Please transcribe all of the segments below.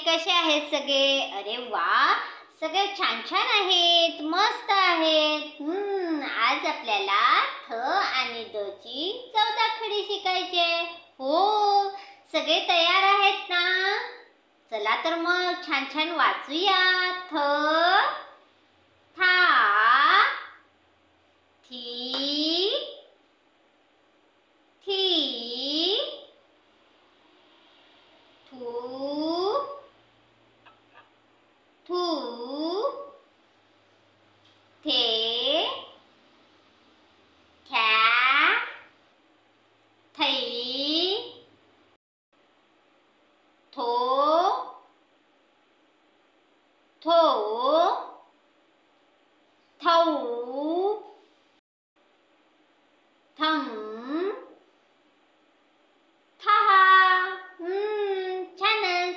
कसे आहेत सगळे? अरे वा, सगळे छान छान आहेत, मस्त आहेत. आज आपल्याला थ आणि द ची चौदाखडी शिकायचे. हो, सगळे तयार आहेत ना? चला तर मग छान छान वाचूया. थ, था, थी, थी, थू, थू, थे, थ्या, थई, थो, थो, थौ, थम, थाहा. छानच.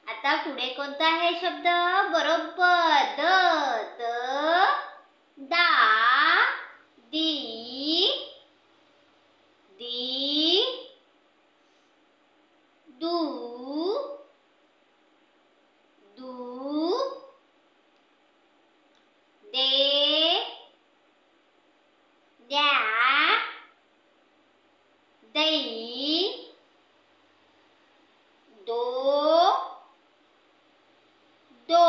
आता पुढे कोणता आहे शब्द? बरोबर, द. दा, दी, दी, दू, दू, दे, द्या, दै, दो, दो,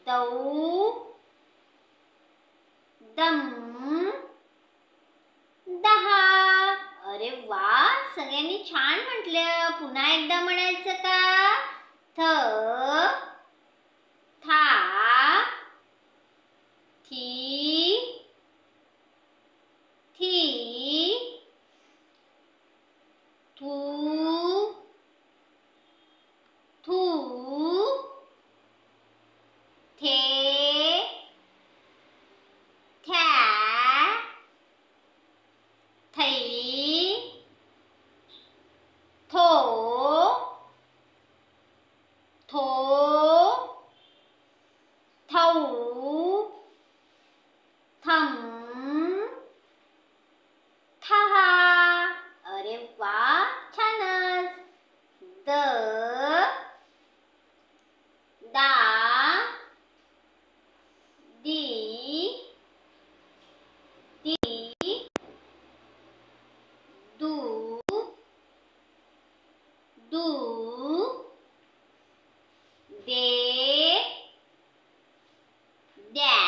दौ, दम, दहा. अरे वा, सगळ्यांनी छान म्हटलं. पुन्हा एकदा म्हणायचं का? थ, था, थी, थी, थू, थू, थे, थ्या, थई, थो, थो, थौ, थम, थाहा. अरे वा, छानच. द, दा, दी, दी, दू, दू, दे, द्या,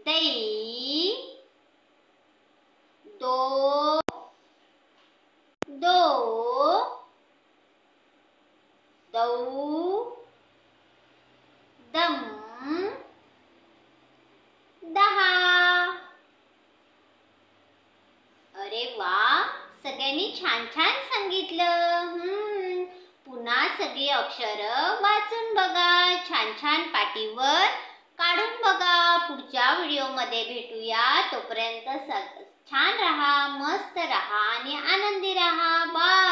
दै, दो, दो, दौ, दम, दहा. अरे वा, सगळ्यांनी छान छान सांगितलं. पुन्हा सगळी अक्षर वाचून बघा, छान छान पाटीवर काढून बघा. पुढच्या व्हिडिओमध्ये भेटूया. तोपर्यंत छान रहा, मस्त रहा आणि आनंदी रहा. बाय.